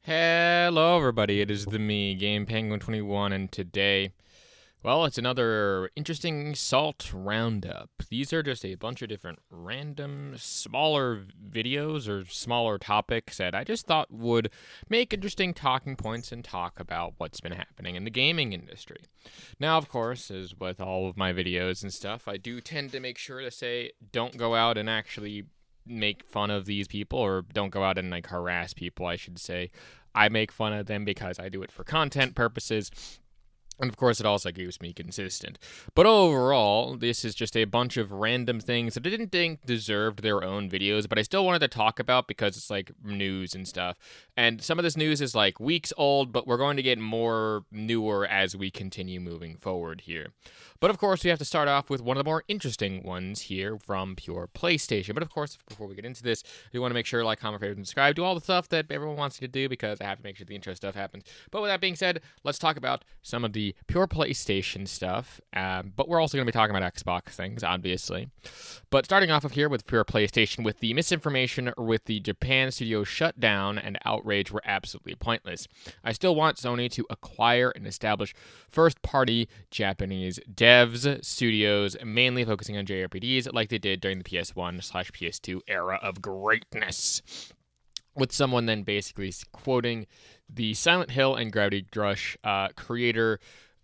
Hello, everybody. It is me, Game Penguin 21, and today, well, it's another interesting salt roundup. These are just a bunch of different random, smaller videos or smaller topics that I just thought would make interesting talking points and talk about what's been happening in the gaming industry. Now, of course, as with all of my videos and stuff, I do tend to make sure to say don't go out and actually make fun of these people, or don't go out and harass people, I should say. I make fun of them because I do it for content purposes. And of course, it also keeps me consistent. But overall, this is just a bunch of random things that I didn't think deserved their own videos, but I still wanted to talk about because it's like news and stuff. And some of this news is like weeks old, but we're going to get more newer as we continue moving forward here. But of course, we have to start off with one of the more interesting ones here from pure PlayStation. But of course, before we get into this, we want to make sure like, comment, favorite, and subscribe. Do all the stuff that everyone wants you to do because I have to make sure the intro stuff happens. But with that being said, let's talk about some of the pure PlayStation stuff. But we're also going to be talking about Xbox things, obviously. But starting off of here with pure PlayStation, with the misinformation with the Japan studio shutdown and outrage were absolutely pointless. I still want Sony to acquire and establish first-party Japanese devs, studios, mainly focusing on JRPGs like they did during the PS1/PS2 era of greatness. With someone then basically quoting the Silent Hill and Gravity Rush creator,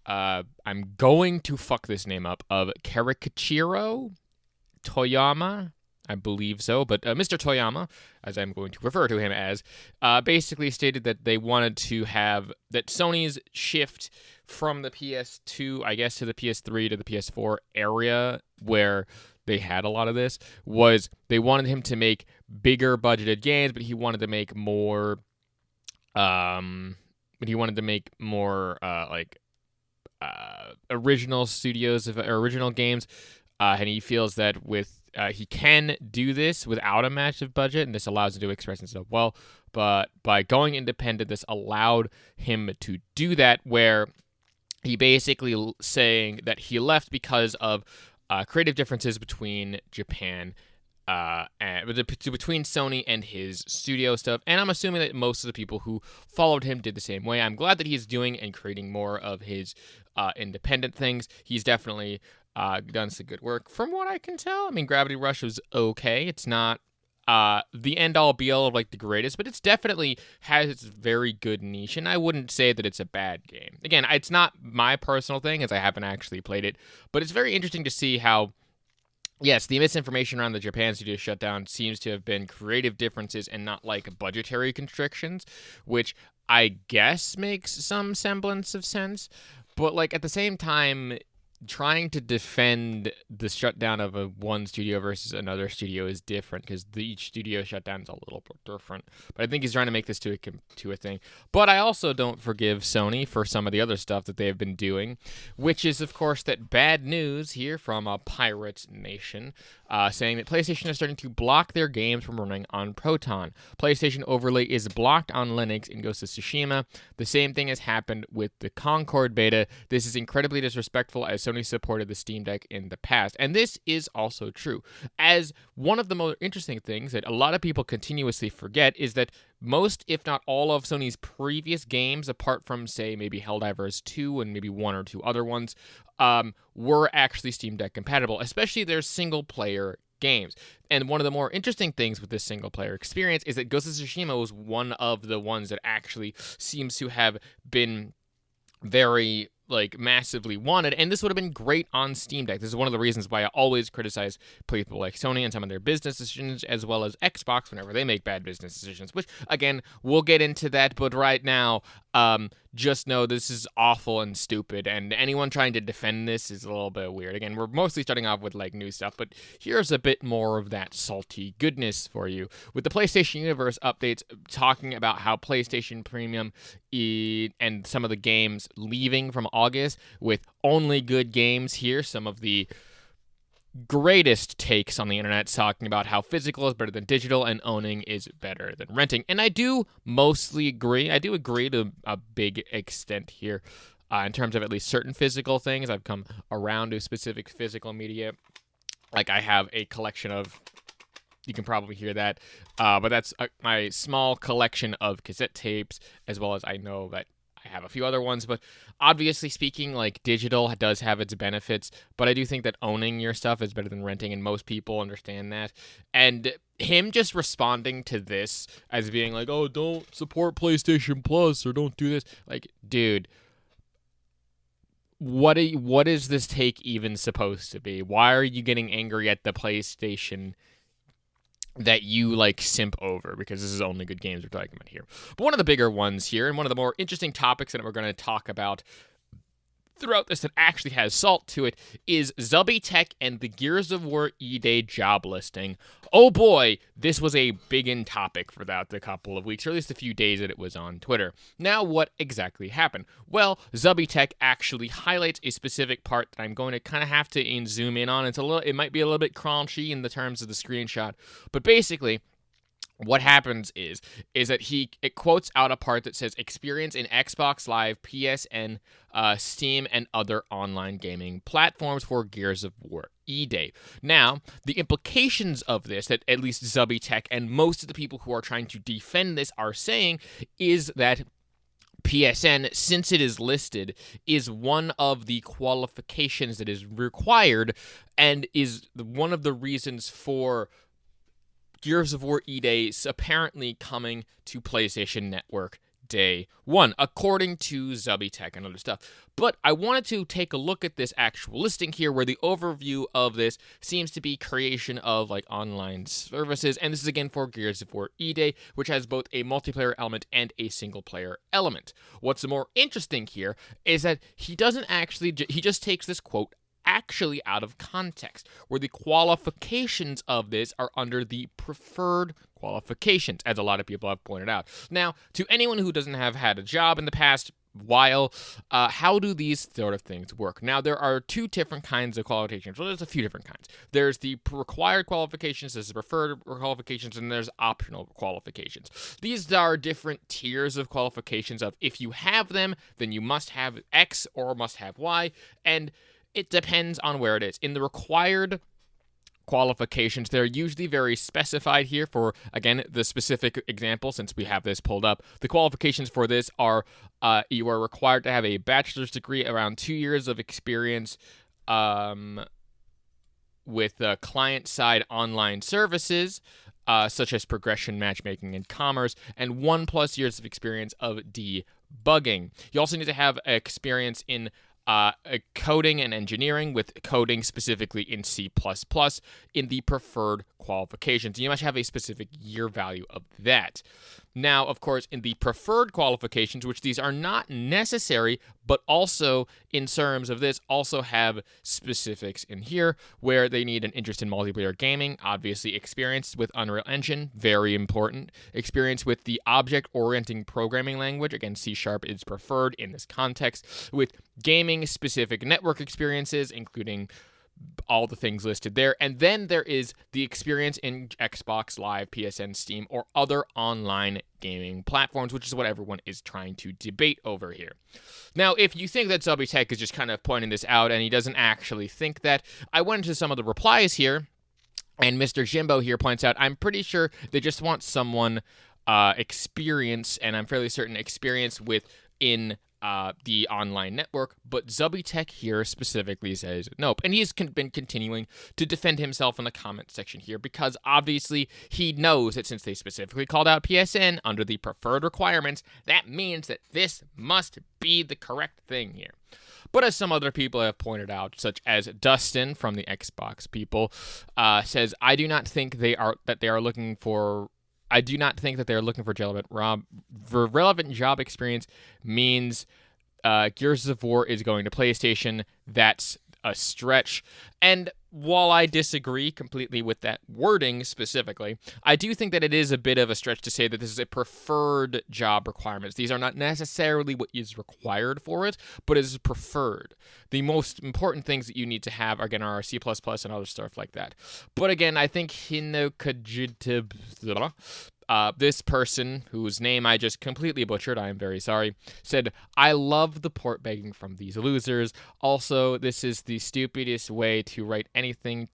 I'm going to fuck this name up, of Caricature Toyama, I believe so, but Mr. Toyama, as I'm going to refer to him as, basically stated that they wanted to have that Sony's shift from the PS2, I guess, to the PS3 to the PS4 area where they had a lot of this, was they wanted him to make bigger budgeted games, but he wanted to make more, original studios of original games, and he feels that with he can do this without a massive budget, and this allows him to express himself well. But by going independent, this allowed him to do that, where he basically saying that he left because of creative differences between Japan and between Sony and his studio stuff. And I'm assuming that most of the people who followed him did the same way. I'm glad that he's doing and creating more of his independent things. He's definitely done some good work from what I can tell. I mean, Gravity Rush was okay. It's not the end-all be-all of like the greatest, but it's definitely has its very good niche, and I wouldn't say that it's a bad game. Again, it's not my personal thing, as I haven't actually played it, but it's very interesting to see how, yes, the misinformation around the Japan studio shutdown seems to have been creative differences and not like budgetary constrictions, which I guess makes some semblance of sense. But like at the same time, trying to defend the shutdown of one studio versus another studio is different because each studio shutdown is a little bit different. But I think he's trying to make this to a thing. But I also don't forgive Sony for some of the other stuff that they've been doing, which is, of course, that bad news here from a Pirate Nation, saying that PlayStation is starting to block their games from running on Proton. PlayStation Overlay is blocked on Linux in Ghost of Tsushima. The same thing has happened with the Concord beta. This is incredibly disrespectful, as Sony supported the Steam Deck in the past. And this is also true. As one of the most interesting things that a lot of people continuously forget is that most, if not all, of Sony's previous games, apart from, say, maybe Helldivers 2 and maybe one or two other ones, were actually Steam Deck compatible, especially their single-player games. And one of the more interesting things with this single-player experience is that Ghost of Tsushima was one of the ones that actually seems to have been very massively wanted, and this would have been great on Steam Deck. This is one of the reasons why I always criticize people like Sony and some of their business decisions, as well as Xbox whenever they make bad business decisions, which, again, we'll get into that, but right now, just know this is awful and stupid, and anyone trying to defend this is a little bit weird. Again, we're mostly starting off with new stuff, but here's a bit more of that salty goodness for you. With the PlayStation Universe updates talking about how PlayStation Premium and some of the games leaving from August with only good games here, some of the greatest takes on the internet talking about how physical is better than digital and owning is better than renting. And I do mostly agree. I do agree to a big extent here in terms of at least certain physical things. I've come around to specific physical media. Like I have a collection of You can probably hear that. But that's my small collection of cassette tapes, as well as I know that I have a few other ones. But obviously speaking, like, digital does have its benefits, but I do think that owning your stuff is better than renting, and most people understand that. And him just responding to this as being like, oh, don't support PlayStation Plus or don't do this. Like, dude, what is this take even supposed to be? Why are you getting angry at the PlayStation that you like simp over? Because this is only good games we're talking about here. But one of the bigger ones here, and one of the more interesting topics that we're going to talk about throughout this that actually has salt to it, is Zubby Tech and the Gears of War E-Day job listing. Oh boy, this was a big-in topic for the couple of weeks, or at least a few days that it was on Twitter. Now, what exactly happened? Well, Zubby Tech actually highlights a specific part that I'm going to kind of have to zoom in on. It might be a little bit crunchy in the terms of the screenshot, but basically, what happens is that it quotes out a part that says experience in Xbox Live, PSN, Steam, and other online gaming platforms for Gears of War E-Day. Now, the implications of this, that at least Zubby Tech and most of the people who are trying to defend this are saying, is that PSN, since it is listed, is one of the qualifications that is required and is one of the reasons for Gears of War E-Day apparently coming to PlayStation Network Day 1, according to Zubby Tech and other stuff. But I wanted to take a look at this actual listing here, where the overview of this seems to be creation of like online services, and this is again for Gears of War E-Day, which has both a multiplayer element and a single-player element. What's more interesting here is that he doesn't actually, he just takes this quote actually out of context, where the qualifications of this are under the preferred qualifications, as a lot of people have pointed out. Now, to anyone who doesn't have had a job in the past while, how do these sort of things work? Now, there are two different kinds of qualifications. Well, there's a few different kinds. There's the required qualifications, there's the preferred qualifications, and there's optional qualifications. These are different tiers of qualifications of if you have them, then you must have X or must have Y, and it depends on where it is. In the required qualifications, they're usually very specified here for, again, the specific example, since we have this pulled up. The qualifications for this are you are required to have a bachelor's degree, around 2 years of experience with client-side online services, such as progression, matchmaking, and commerce, and 1+ years of experience of debugging. You also need to have experience in coding and engineering, with coding specifically in C++ in the preferred qualifications. You must have a specific year value of that. Now, of course, in the preferred qualifications, which these are not necessary, but also in terms of this also have specifics in here, where they need an interest in multiplayer gaming, obviously experience with Unreal Engine, very important, experience with the object-orienting programming language, again, C# is preferred in this context, with gaming-specific network experiences, including all the things listed there. And then there is the experience in Xbox Live, PSN, Steam, or other online gaming platforms, which is what everyone is trying to debate over here. Now, if you think that Zubby Tech is just kind of pointing this out and he doesn't actually think that, I went into some of the replies here, and Mr. Jimbo here points out, I'm pretty sure they just want someone experience, and I'm fairly certain experience in the online network, but Zubby Tech here specifically says nope. And he's been continuing to defend himself in the comment section here, because obviously he knows that since they specifically called out PSN under the preferred requirements, that means that this must be the correct thing here. But as some other people have pointed out, such as Dustin from the Xbox people, says, I do not think they are looking for relevant job experience means Gears of War is going to PlayStation. That's a stretch. And while I disagree completely with that wording specifically, I do think that it is a bit of a stretch to say that this is a preferred job requirements. These are not necessarily what is required for it, but it is preferred. The most important things that you need to have, again, are C++ and other stuff like that. But again, I think this person, whose name I just completely butchered, I am very sorry, said, I love the port begging from these losers. Also, this is the stupidest way to write anything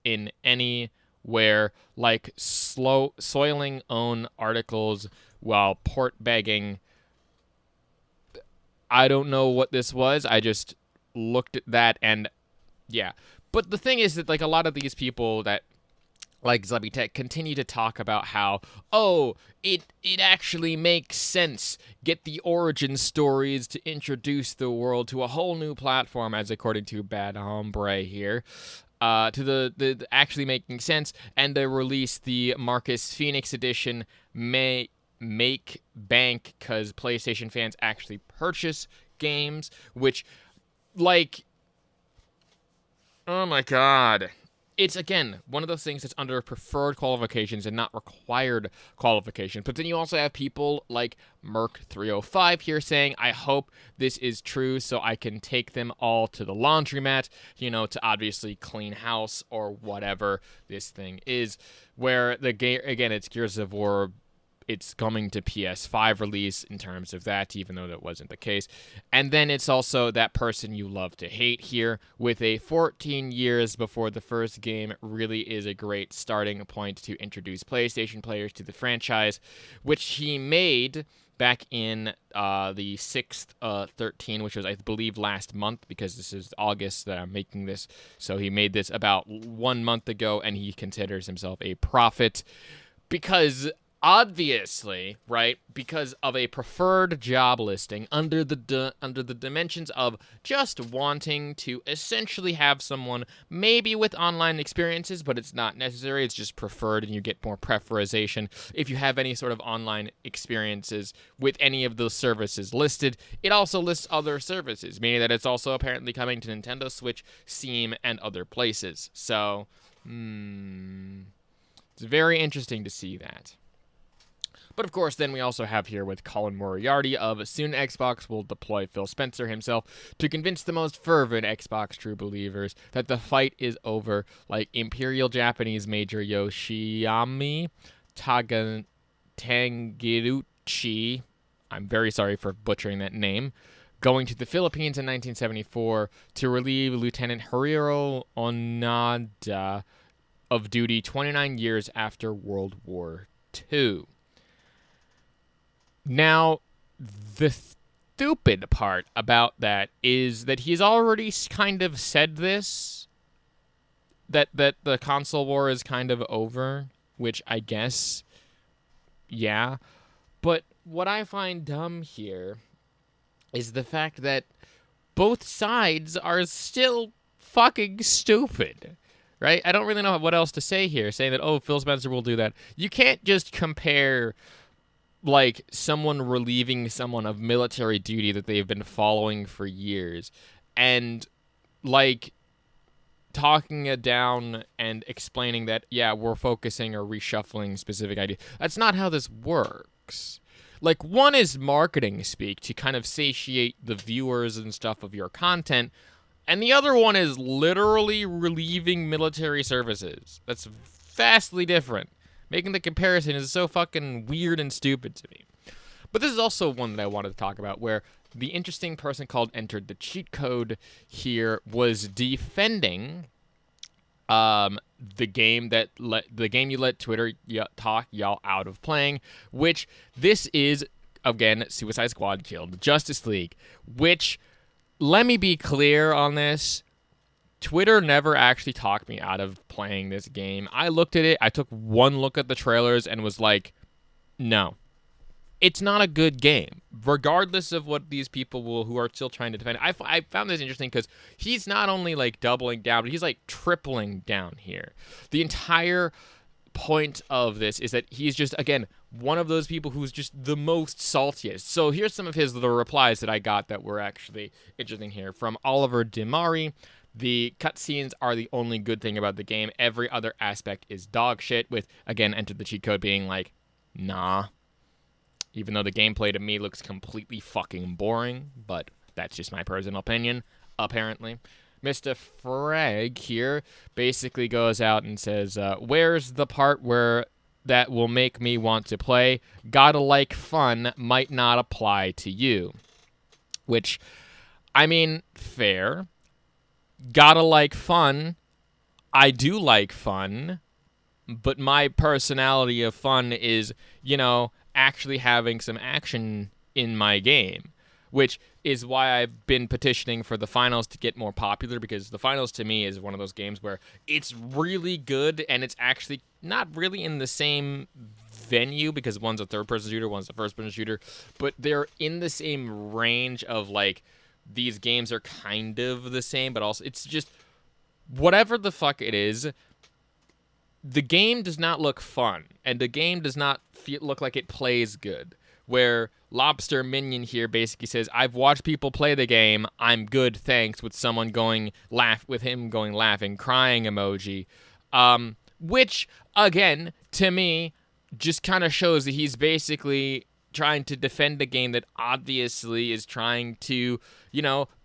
in any where like soiling own articles while port begging. I don't know what this was. I just looked at that and yeah. But the thing is that like a lot of these people that like Zubby Tech continue to talk about how, oh, it actually makes sense. Get the origin stories to introduce the world to a whole new platform, as according to Bad Hombre here. To the actually making sense, and they release the Marcus Phoenix edition may make bank because PlayStation fans actually purchase games, which, like, oh my god. It's, again, one of those things that's under preferred qualifications and not required qualification. But then you also have people like Merc305 here saying, I hope this is true so I can take them all to the laundromat, to obviously clean house or whatever this thing is. Where the game, again, it's Gears of War. It's coming to PS5 release in terms of that, even though that wasn't the case. And then it's also that person you love to hate here, with a 14 years before the first game really is a great starting point to introduce PlayStation players to the franchise, which he made back in the 6th 13, which was, I believe, last month, because this is August that I'm making this. So he made this about 1 month ago, and he considers himself a prophet because... obviously, right, because of a preferred job listing under the dimensions of just wanting to essentially have someone maybe with online experiences, but it's not necessary, it's just preferred and you get more preferization if you have any sort of online experiences with any of those services listed. It also lists other services, meaning that it's also apparently coming to Nintendo Switch, Steam, and other places. So, it's very interesting to see that. But of course, then we also have here with Colin Moriarty of soon Xbox will deploy Phil Spencer himself to convince the most fervent Xbox true believers that the fight is over, like Imperial Japanese Major Yoshiyami Taniguchi. I'm very sorry for butchering that name. Going to the Philippines in 1974 to relieve Lieutenant Hiriro Onada of duty 29 years after World War II. Now, the stupid part about that is that he's already kind of said this, that the console war is kind of over, which I guess, yeah. But what I find dumb here is the fact that both sides are still fucking stupid. Right? I don't really know what else to say here, saying that, oh, Phil Spencer will do that. You can't just compare... like someone relieving someone of military duty that they've been following for years and like talking it down and explaining that, yeah, we're focusing or reshuffling specific ideas. That's not how this works. Like, one is marketing speak to kind of satiate the viewers and stuff of your content, and the other one is literally relieving military services. That's vastly different. Making the comparison is so fucking weird and stupid to me. But this is also one that I wanted to talk about, where the interesting person called Entered the Cheat Code here was defending the game you let Twitter talk y'all out of playing, which this is, again, Suicide Squad killed Justice League, which, let me be clear on this, Twitter never actually talked me out of playing this game. I looked at it, I took one look at the trailers and was like, no. It's not a good game, regardless of what these people who are still trying to defend it. I found this interesting because he's not only like doubling down, but he's like tripling down here. The entire point of this is that he's just, again, one of those people who's just the most saltiest. So here's some of the replies that I got that were actually interesting here. From Oliver Demari: the cutscenes are the only good thing about the game. Every other aspect is dog shit, with, again, Enter the Cheat Code being like, nah. Even though the gameplay to me looks completely fucking boring, but that's just my personal opinion, apparently. Mr. Frag here basically goes out and says, where's the part where that will make me want to play? Gotta like fun might not apply to you. Which, I mean, fair. Gotta like fun. I do like fun. but my personality of fun is, actually having some action in my game, which is why I've been petitioning for the finals to get more popular, because the finals to me is one of those games where it's really good and it's actually not really in the same venue, because one's a third-person shooter, one's a first-person shooter, but they're in the same range of, like, these games are kind of the same, but also it's just whatever the fuck it is. The game does not look fun, and the game does not look like it plays good. Where Lobster Minion here basically says, "I've watched people play the game. I'm good, thanks." With someone going laughing, crying emoji, which again to me just kind of shows that he's basically trying to defend a game that obviously is trying to,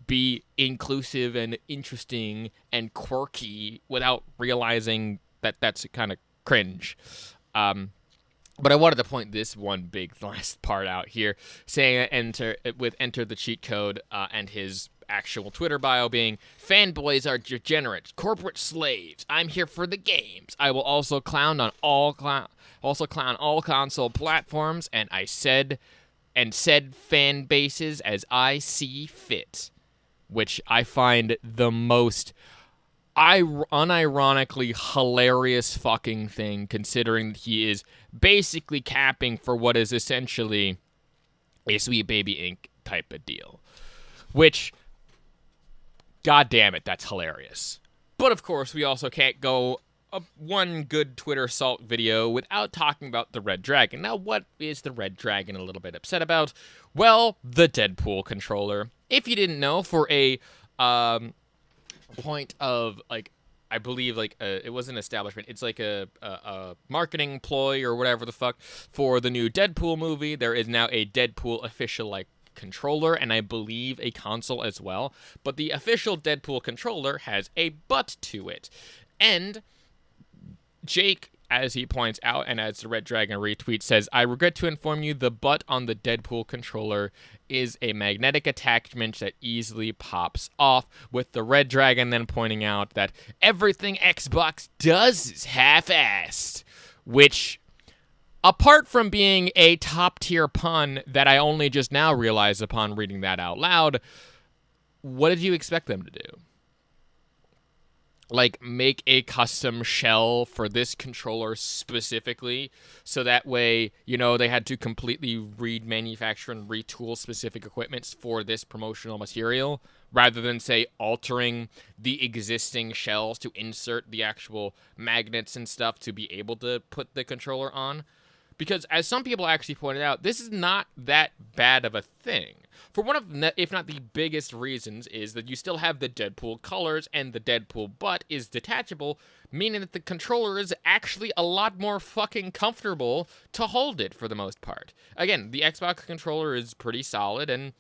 be inclusive and interesting and quirky without realizing that that's kind of cringe. But I wanted to point this one big last part out here, saying enter the cheat code and his actual Twitter bio being, "Fanboys are degenerate, corporate slaves. I'm here for the games. I will also clown all console platforms, and said fan bases as I see fit," which I find the most unironically hilarious fucking thing, considering that he is basically capping for what is essentially a Sweet Baby Inc. type of deal. Which, god damn it, that's hilarious. But of course, we also can't go one good Twitter salt video without talking about the Red Dragon. Now, what is the Red Dragon a little bit upset about? Well, the Deadpool controller. If you didn't know, for a point of, like, I believe, like, it was an establishment. It's like a marketing ploy or whatever the fuck for the new Deadpool movie. There is now a Deadpool official, like, controller, and I believe a console as well. But the official Deadpool controller has a butt to it. And Jake, as he points out, and as the Red Dragon retweet says, "I regret to inform you the butt on the Deadpool controller is a magnetic attachment that easily pops off," with the Red Dragon then pointing out that everything Xbox does is half-assed, which, apart from being a top-tier pun that I only just now realized upon reading that out loud, what did you expect them to do? Like, make a custom shell for this controller specifically, so that way, they had to completely remanufacture and retool specific equipment for this promotional material, rather than, say, altering the existing shells to insert the actual magnets and stuff to be able to put the controller on. Because, as some people actually pointed out, this is not that bad of a thing. For one of, if not the biggest reasons, is that you still have the Deadpool colors, and the Deadpool butt is detachable, meaning that the controller is actually a lot more fucking comfortable to hold it for the most part. Again, the Xbox controller is pretty solid, and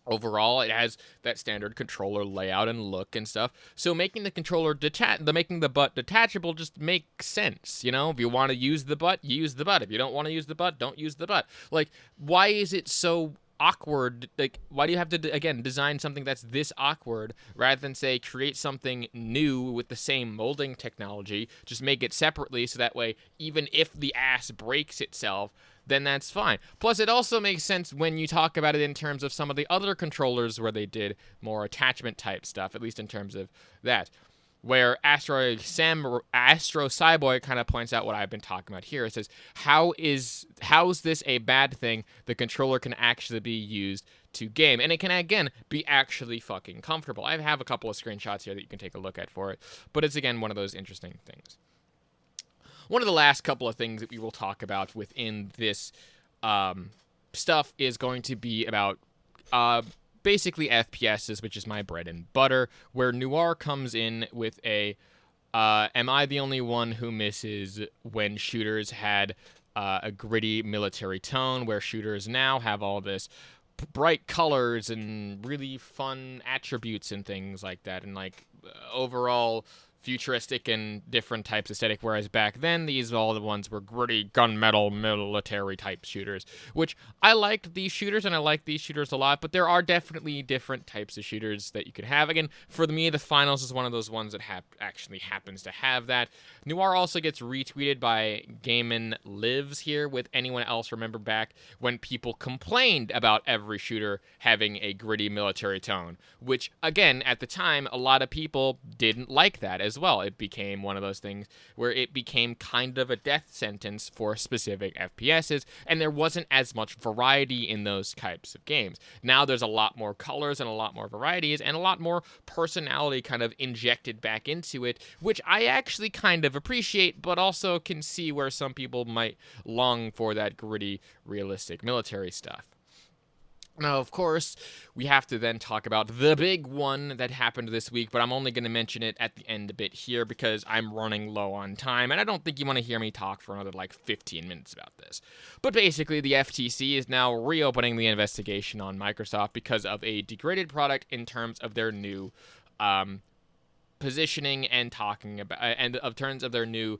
overall, it has that standard controller layout and look and stuff. So making the controller making the butt detachable just makes sense, If you want to use the butt, use the butt. If you don't want to use the butt, don't use the butt. Like, why is it so awkward? Like, why do you have to, again, design something that's this awkward rather than, say, create something new with the same molding technology? Just make it separately, so that way, even if the ass breaks itself, then that's fine. Plus, it also makes sense when you talk about it in terms of some of the other controllers where they did more attachment type stuff, at least in terms of that. Where Astro Cyborg kind of points out what I've been talking about here. It says, how's this a bad thing? The controller can actually be used to game, and it can, again, be actually fucking comfortable. I have a couple of screenshots here that you can take a look at for it, but it's, again, one of those interesting things. One of the last couple of things that we will talk about within this stuff is going to be about basically FPSs, which is my bread and butter, where Noir comes in with a am I the only one who misses when shooters had a gritty military tone, where shooters now have all this bright colors and really fun attributes and things like that, and, like, overall futuristic and different types of aesthetic, whereas back then all the ones were gritty gunmetal military type shooters, which I liked these shooters and I like these shooters a lot, but there are definitely different types of shooters that you could have. Again, for me, the Finals is one of those ones that actually happens to have that. Noir also gets retweeted by Gaiman Lives here with anyone else remember back when people complained about every shooter having a gritty military tone, which again, at the time, a lot of people didn't like that as well. It became one of those things where it became kind of a death sentence for specific FPSs, and there wasn't as much variety in those types of games. Now there's a lot more colors and a lot more varieties and a lot more personality kind of injected back into it, which I actually kind of appreciate, but also can see where some people might long for that gritty, realistic military stuff. Now, of course, we have to then talk about the big one that happened this week, but I'm only going to mention it at the end a bit here because I'm running low on time, and I don't think you want to hear me talk for another, 15 minutes about this. But basically, the FTC is now reopening the investigation on Microsoft because of a degraded product in terms of their new positioning and talking about, and of terms of their new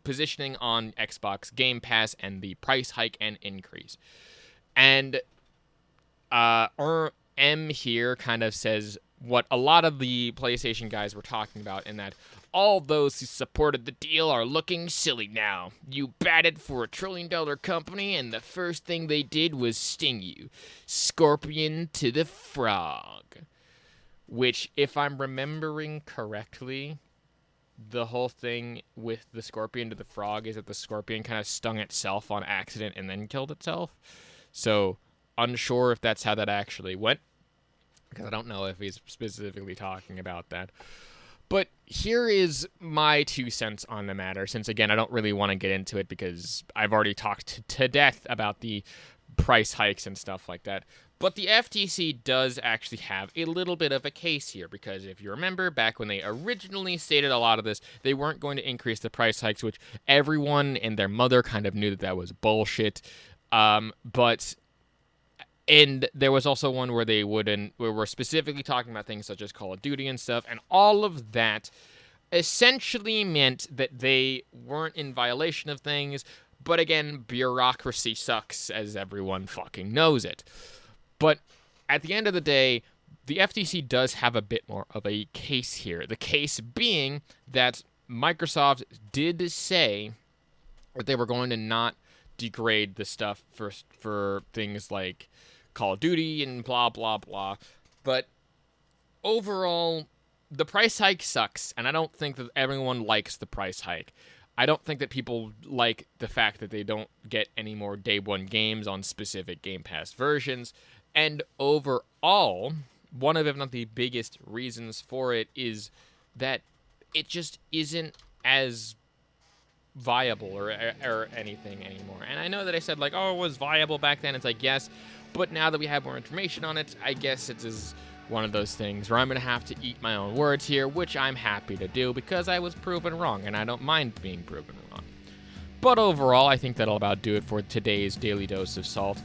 positioning on Xbox Game Pass and the price hike and increase. And M here kind of says what a lot of the PlayStation guys were talking about, in that all those who supported the deal are looking silly now. You batted for $1 trillion company, and the first thing they did was sting you. Scorpion to the frog. Which, if I'm remembering correctly, the whole thing with the scorpion to the frog is that the scorpion kind of stung itself on accident and then killed itself. So, unsure if that's how that actually went, because I don't know if he's specifically talking about that. But here is my 2 cents on the matter, since, again, I don't really want to get into it because I've already talked to death about the price hikes and stuff like that. But the FTC does actually have a little bit of a case here, because if you remember, back when they originally stated a lot of this, they weren't going to increase the price hikes, which everyone and their mother kind of knew that was bullshit. And there was also one where they were specifically talking about things such as Call of Duty and stuff, and all of that essentially meant that they weren't in violation of things, but again, bureaucracy sucks, as everyone fucking knows it. But at the end of the day, the FTC does have a bit more of a case here. The case being that Microsoft did say that they were going to not degrade the stuff for things like Call of Duty and blah, blah, blah. But overall, the price hike sucks, and I don't think that everyone likes the price hike. I don't think that people like the fact that they don't get any more day one games on specific Game Pass versions. And overall, one of, if not the biggest reasons for it, is that it just isn't as viable or anything anymore. And I know that I said, it was viable back then. It's yes, but now that we have more information on it, I guess it is one of those things where I'm going to have to eat my own words here, which I'm happy to do because I was proven wrong, and I don't mind being proven wrong. But overall, I think that'll about do it for today's Daily Dose of Salt.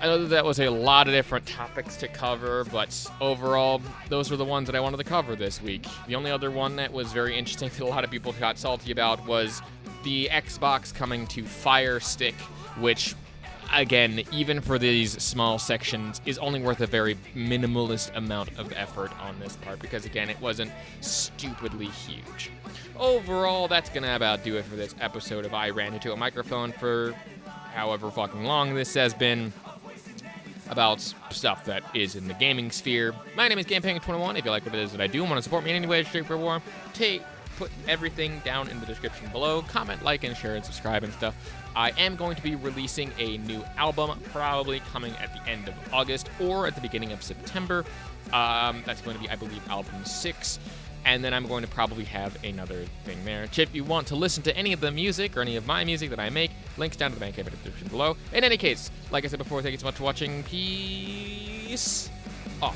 I know that was a lot of different topics to cover, but overall, those were the ones that I wanted to cover this week. The only other one that was very interesting that a lot of people got salty about was the Xbox coming to Fire Stick, which, again, even for these small sections, is only worth a very minimalist amount of effort on this part, because, again, it wasn't stupidly huge. Overall, that's going to about do it for this episode of I Ran Into a Microphone for however fucking long this has been, about stuff that is in the gaming sphere. My name is GamePang21. If you like what it is that I do and want to support me in any way, shape, or form, put everything down in the description below. Comment, like, and share, and subscribe and stuff. I am going to be releasing a new album, probably coming at the end of August or at the beginning of September. That's going to be, I believe, album 6. And then I'm going to probably have another thing there. If you want to listen to any of the music or any of my music that I make, links down to the Bandcamp description below. In any case, like I said before, thank you so much for watching. Peace off.